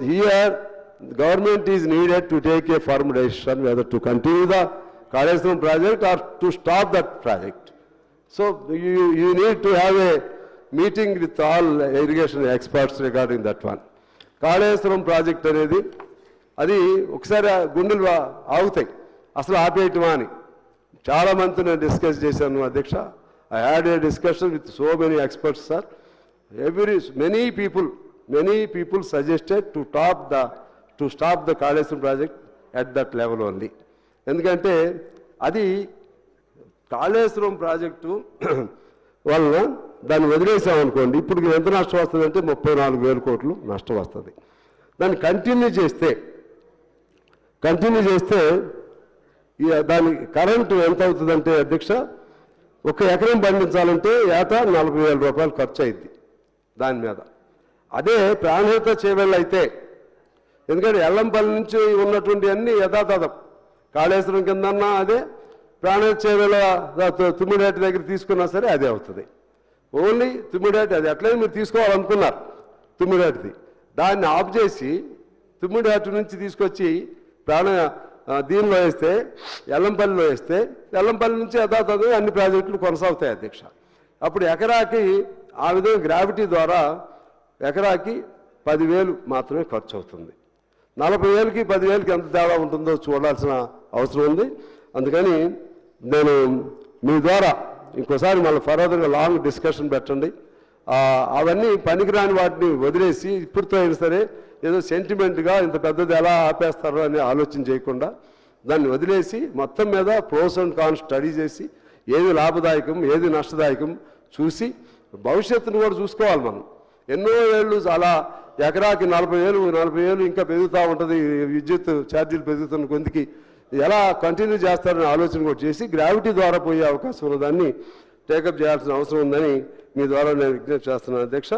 here the government is needed to take a firm decision whether to continue the Kaleshwaram project or to stop that project. So you need to have a meeting with all irrigation experts regarding that one. Kaleshwaram project అనేది అది ఒకసారి గుండెలు ఆగుతాయి, అసలు ఆపేయటమా అని చాలా మందితో నేను discuss చేశాను అధ్యక్ష. I had a discussion with so many experts, sir. Many people suggested to stop the Kaleshwaram project at that level only. ఎందుకంటే అది కాళేశ్వరం ప్రాజెక్టు వలన దాన్ని వదిలేసామనుకోండి, ఇప్పుడు ఎంత నష్టం వస్తుందంటే 34,000 కోట్లు నష్టం వస్తుంది. దాన్ని కంటిన్యూ చేస్తే దాని కరెంటు ఎంత అవుతుందంటే అధ్యక్ష, 1 ఎకరం పండించాలంటే ఏటా 40,000 రూపాయలు ఖర్చు అయింది దాని మీద. అదే ప్రాణహిత చేవెళ్ళు అయితే, ఎందుకంటే ఎల్లంపల్లి నుంచి ఉన్నటువంటి అన్ని యథాతథం, కాళేశ్వరం కిందన్నా అదే, ప్రాణహిత చేవెళ్ళ తుమ్మిడేటి దగ్గర తీసుకున్నా సరే అదే అవుతుంది. ఓన్లీ తుమ్మిడేటి అది ఎట్లయినా మీరు తీసుకోవాలనుకున్నారు తుమ్మిడేటిది, దాన్ని ఆఫ్ చేసి తుమ్మిడేటి నుంచి తీసుకొచ్చి దీనిలో వేస్తే, ఎల్లంపల్లిలో వేస్తే, ఎల్లంపల్లి నుంచి యథాతథంగా అన్ని ప్రాజెక్టులు కొనసాగుతాయి అధ్యక్ష. అప్పుడు ఎకరాకి ఆ విధంగా గ్రావిటీ ద్వారా ఎకరాకి 10,000 మాత్రమే ఖర్చు అవుతుంది. 40,000కి 10,000కి ఎంత తేడా ఉంటుందో చూడాల్సిన అవసరం ఉంది. అందుకని నేను మీ ద్వారా ఇంకోసారి మళ్ళీ ఫర్దర్గా లాంగ్ డిస్కషన్ పెట్టండి. అవన్నీ పనికిరాని వాటిని వదిలేసి ఇప్పుడుతో అయినా సరే ఏదో సెంటిమెంట్గా ఇంత పెద్దది ఎలా ఆపేస్తారో అని ఆలోచన చేయకుండా దాన్ని వదిలేసి మొత్తం మీద ప్రోస్ అండ్ కాన్స్ స్టడీ చేసి ఏది లాభదాయకం ఏది నష్టదాయకం చూసి భవిష్యత్తును కూడా చూసుకోవాలి. మనం ఎన్నో ఏళ్ళు అలా ఎకరాకి 40,000 ఇంకా పెరుగుతూ ఉంటుంది, విద్యుత్ ఛార్జీలు పెరుగుతున్న కొందికి ఎలా కంటిన్యూ చేస్తారనే ఆలోచన కూడా చేసి గ్రావిటీ ద్వారా పోయే అవకాశం ఉన్నదాన్ని టేకప్ చేయాల్సిన అవసరం ఉందని మీ ద్వారా నేను విజ్ఞప్తి చేస్తున్నాను అధ్యక్ష.